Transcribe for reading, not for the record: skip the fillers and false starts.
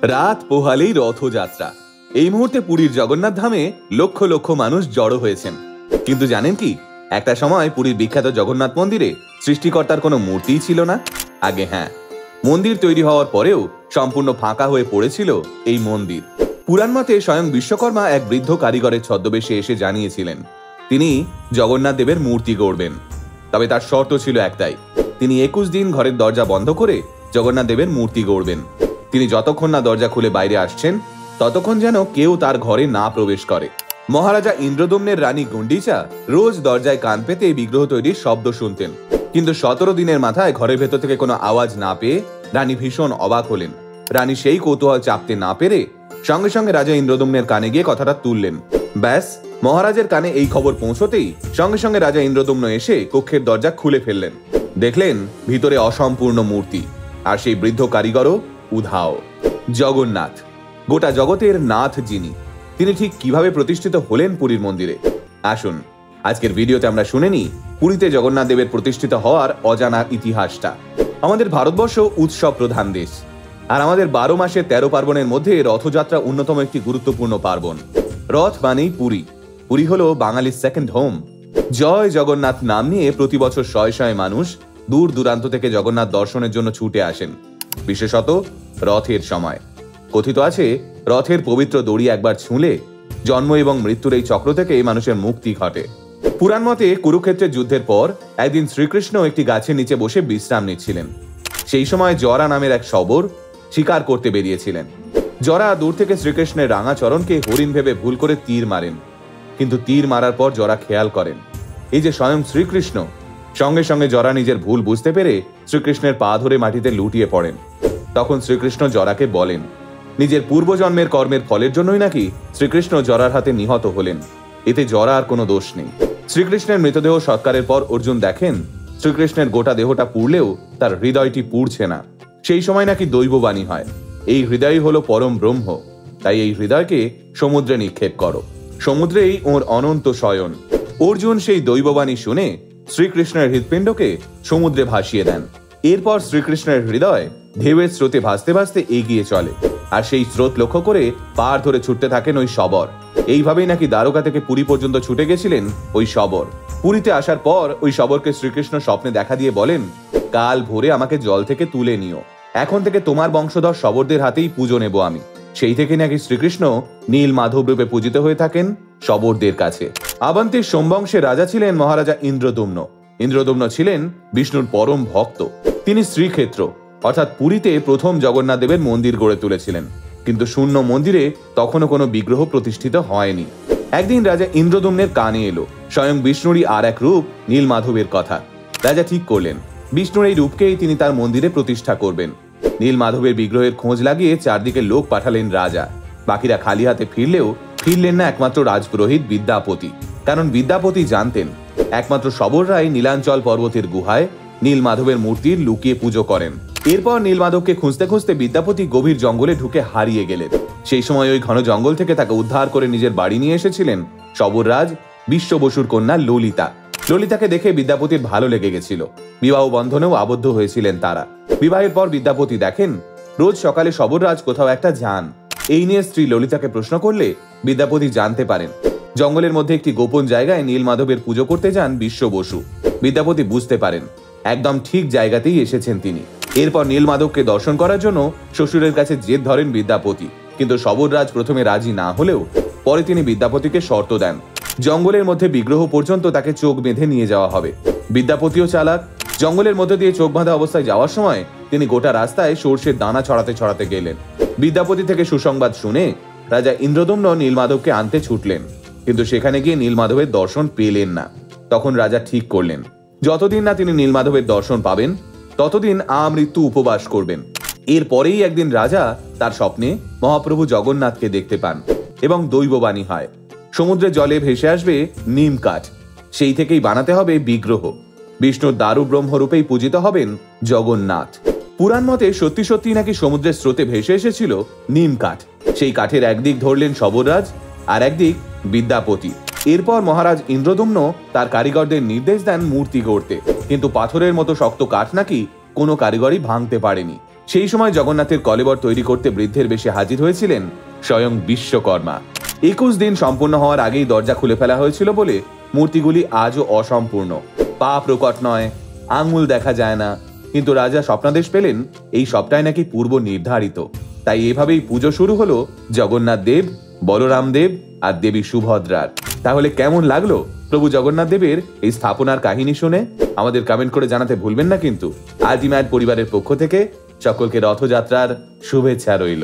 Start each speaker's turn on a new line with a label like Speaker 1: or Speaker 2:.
Speaker 1: রাত পোহালেই রথযাত্রা। এই মুহূর্তে পুরীর জগন্নাথ ধামে লক্ষ লক্ষ মানুষ জড়ো হয়েছেন। কিন্তু জানেন কি, একটা সময় পুরীর বিখ্যাত জগন্নাথ মন্দিরে সৃষ্টিকর্তার কোনো মূর্তিই ছিল না। আগে হ্যাঁ, মন্দির তৈরি হওয়ার পরেও সম্পূর্ণ ফাঁকা হয়ে পড়েছিল এই মন্দির। পুরাণ মতে স্বয়ং বিশ্বকর্মা এক বৃদ্ধ কারিগরের ছদ্মবেশে এসে জানিয়েছিলেন তিনি জগন্নাথ দেবের মূর্তি গড়বেন। তবে তার শর্ত ছিল একটাই, তিনি 21 দিন ঘরের দরজা বন্ধ করে জগন্নাথ দেবের মূর্তি গড়বেন। তিনি যতক্ষণ না দরজা খুলে বাইরে আসছেন ততক্ষণ যেন কেউ তার ঘরে না প্রবেশ করে। মহারাজা ইন্দ্রদম্নের রানী গুন্ডিচা রোজ দরজায় কান পেতে বিগ্রহ তৈরির শব্দ শুনতেন, কিন্তু 17 দিনের মাথায় ঘরের ভেতর থেকে কোনো আওয়াজ না পেয়ে রানী ভীষণ অবাক হলেন। রানী সেই কৌতূহল চাপতে না পেরে সঙ্গে সঙ্গে রাজা ইন্দ্রদম্নের কানে গিয়ে কথাটা তুললেন। ব্যাস, মহারাজের কানে এই খবর পৌঁছতেই সঙ্গে সঙ্গে রাজা ইন্দ্রদম্ন এসে কক্ষের দরজা খুলে ফেললেন। দেখলেন ভিতরে অসম্পূর্ণ মূর্তি, আর সেই বৃদ্ধ কারিগরও উধাও। জগন্নাথ, গোটা জগতের নাথ যিনি, তিনি ঠিক কিভাবে প্রতিষ্ঠিত হলেন পুরীর মন্দিরে? আসুন আজকের ভিডিওতে আমরা শুনে নিই পুরীতে জগন্নাথ দেবের প্রতিষ্ঠিত হওয়ার অজানা ইতিহাসটা। আমাদের ভারতবর্ষ উৎসব প্রধান দেশ, আর আমাদের 12 মাসে 13 পার্বণের মধ্যে রথযাত্রা অন্যতম একটি গুরুত্বপূর্ণ পার্বণ। রথ মানেই পুরী, পুরী হলো বাঙালির সেকেন্ড হোম। জয় জগন্নাথ নাম নিয়ে প্রতি বছর শয়ে শয়ে মানুষ দূর দূরান্ত থেকে জগন্নাথ দর্শনের জন্য ছুটে আসেন, বিশেষত রথের সময়। কথিত আছে, রথের পবিত্র দড়ি একবার ছুঁলে জন্ম এবং মৃত্যুর এই চক্র থেকে মানুষের মুক্তি ঘটে। পুরাণ মতে কুরুক্ষেত্রের যুদ্ধের পর একদিন শ্রীকৃষ্ণ একটি গাছের নিচে বসে বিশ্রাম নিচ্ছিলেন। সেই সময় জরা নামের এক শবর শিকার করতে বেরিয়েছিলেন। জরা দূর থেকে শ্রীকৃষ্ণের রাঙা চরণকে হরিণ ভেবে ভুল করে তীর মারেন, কিন্তু তীর মারার পর জরা খেয়াল করেন এই যে স্বয়ং শ্রীকৃষ্ণ। সঙ্গে সঙ্গে জরা নিজের ভুল বুঝতে পেরে শ্রীকৃষ্ণের পা ধরে মাটিতে লুটিয়ে পড়েন। তখন শ্রীকৃষ্ণ জরাকে বলেন নিজের পূর্বজন্মের কর্মের ফলের জন্যই নাকি শ্রীকৃষ্ণ জরার হাতে নিহত হলেন, এতে জরা আর কোনো দোষ নেই। শ্রীকৃষ্ণের মৃতদেহ সৎকারের পর অর্জুন দেখেন শ্রীকৃষ্ণের গোটা দেহটা পুড়লেও তার হৃদয়টি পুড়ছে না। সেই সময় নাকি দৈববাণী হয়, এই হৃদয় হলো পরম ব্রহ্ম, তাই এই হৃদয়কে সমুদ্রে নিক্ষেপ করো, সমুদ্রেই ওর অনন্ত শয়ন। অর্জুন সেই দৈববাণী শুনে শ্রীকৃষ্ণের হৃৎপিণ্ডকে সমুদ্রে ভাসিয়ে দেন। এরপর শ্রীকৃষ্ণের হৃদয় ঢেউয়ের স্রোতে ভাসতে ভাসতে এগিয়ে চলে, আর সেই স্রোত লক্ষ্য করে পার ধরে ছুটতে থাকেন ওই শবর। এইভাবেই নাকি দ্বারকা থেকে পুরী পর্যন্ত ছুটে গেছিলেন ওই শবর। পুরীতে আসার পর ওই শবরকে শ্রীকৃষ্ণ স্বপ্নে দেখা দিয়ে বলেন, কাল ভোরে আমাকে জল থেকে তুলে নিও, এখন থেকে তোমার বংশধর শবরদের হাতেই পুজো নেব আমি। সেই থেকে নাকি শ্রীকৃষ্ণ নীল মাধব রূপে পূজিত হয়ে থাকেন শবরদের কাছে। আবন্তীর সোমবংশের রাজা ছিলেন মহারাজা ইন্দ্রদম্ন। ইন্দ্রদম্ন ছিলেন বিষ্ণুর পরম ভক্ত। তিনি শ্রীক্ষেত্র অর্থাৎ পুরীতে প্রথম জগন্নাথ দেবের মন্দির গড়ে তুলেছিলেন, কিন্তু শূন্য মন্দিরে তখনও কোনো বিগ্রহ প্রতিষ্ঠিত হয়নি। একদিন রাজা ইন্দ্রদম্নের কানে এলো স্বয়ং বিষ্ণুরই আর এক রূপ নীল মাধবের কথা। রাজা ঠিক করলেন বিষ্ণুর এই রূপকেই তিনি তার মন্দিরে প্রতিষ্ঠা করবেন। নীল মাধবের বিগ্রহের খোঁজ লাগিয়ে চারদিকে লোক পাঠালেন রাজা। বাকিরা খালি হাতে ফিরলেন না একমাত্র রাজপুরোহিত বিদ্যাপতি, কারণ বিদ্যাপতি জানতেন একমাত্র শবররাই নীলাঞ্চল পর্বতের গুহায় নীল মাধবের মূর্তির লুকিয়ে পুজো করেন। এরপর নীল মাধবকে খুঁজতে খুঁজতে বিদ্যাপতি গভীর জঙ্গলে ঢুকে হারিয়ে গেলেন। সেই সময় ওই ঘন জঙ্গল থেকে তাকে উদ্ধার করে নিজের বাড়ি নিয়ে এসেছিলেন শবররাজ বিশ্ব বসুর কন্যা ললিতা। ললিতাকে দেখে বিদ্যাপতির ভালো লেগে গেছিল, বিবাহ বন্ধনেও আবদ্ধ হয়েছিলেন তারা। বিবাহের পর বিদ্যাপতি দেখেন রোজ সকালে শবররাজ কোথাও একটা যান। এই নিয়ে স্ত্রী ললিতাকে প্রশ্ন করলে বিদ্যাপতি জানতে পারেন জঙ্গলের মধ্যে একটি গোপন জায়গায় নীল মাধবের পুজো করতে যান বিশ্ব বসু। বিদ্যাপতি বুঝতে পারেন একদম ঠিক জায়গাতেই এসেছেন তিনি। এরপর নীল মাধবকে দর্শন করার জন্য শ্বশুরের কাছে জেদ ধরেন বিদ্যাপতি, কিন্তু শবররাজ প্রথমে রাজি না হলেও পরে তিনি বিদ্যাপতিকে শর্ত দেন জঙ্গলের মধ্যে বিগ্রহ পর্যন্ত তাকে চোখ বেঁধে নিয়ে যাওয়া হবে। বিদ্যাপতিও চালাক, জঙ্গলের মধ্যে দিয়ে চোখ বাঁধা অবস্থায় যাওয়ার সময় তিনি গোটা রাস্তায় সর্ষের দানা ছড়াতে ছড়াতে গেলেন। বিদ্যাপতি থেকে সুসংবাদ শুনে রাজা ইন্দ্রদম্ন নীলমাধবকে আনতে ছুটলেন, কিন্তু সেখানে গিয়ে নীলমাধবের দর্শন পেলেন না। তখন রাজা ঠিক করলেন যতদিন না তিনি নীলমাধবের দর্শন পাবেন ততদিন আমৃত্যু উপবাস করবেন। এরপরেই একদিন রাজা তার স্বপ্নে মহাপ্রভু জগন্নাথকে দেখতে পান এবং দৈববাণী হয় সমুদ্রের জলে ভেসে আসবে নিম কাঠ, সেই থেকেই বানাতে হবে বিগ্রহ। বিষ্ণুর দারু ব্রহ্মরূপেই পূজিত হবেন জগন্নাথ। পুরাণ মতে সত্যি সত্যি নাকি সমুদ্রের স্রোতে ভেসে এসেছিল নিম কাঠ। সেই কাঠের একদিক ধরলেন শবররাজ, আর একদিক বিদ্যাপতি। এরপর মহারাজ ইন্দ্রদম্ন তার কারিগরদের নির্দেশ দেন মূর্তি গড়তে, কিন্তু পাথরের মতো শক্ত কাঠ নাকি কোনো কারিগরই ভাঙতে পারেনি। সেই সময় জগন্নাথের কলেবর তৈরি করতে বৃদ্ধের বেশে হাজির হয়েছিলেন স্বয়ং বিশ্বকর্মা। 21 দিন সম্পূর্ণ হওয়ার আগেই দরজা খুলে ফেলা হয়েছিল বলে মূর্তিগুলি আজও অসম্পূর্ণ। পা প্রকট নয়, আঙুল দেখা যায় না, কিন্তু রাজা স্বপ্নাদেশ পেলেন এই সবটাই নাকি পূর্ব নির্ধারিত। তাই এভাবেই পুজো শুরু হলো জগন্নাথ দেব, বলরাম দেব আর দেবী সুভদ্রার। তাহলে কেমন লাগলো প্রভু জগন্নাথ দেবের এই স্থাপনার কাহিনী শুনে? আমাদের কমেন্ট করে জানাতে ভুলবেন না কিন্তু। আলটিমেট পরিবারের পক্ষ থেকে সকলকে রথযাত্রার শুভেচ্ছা রইল।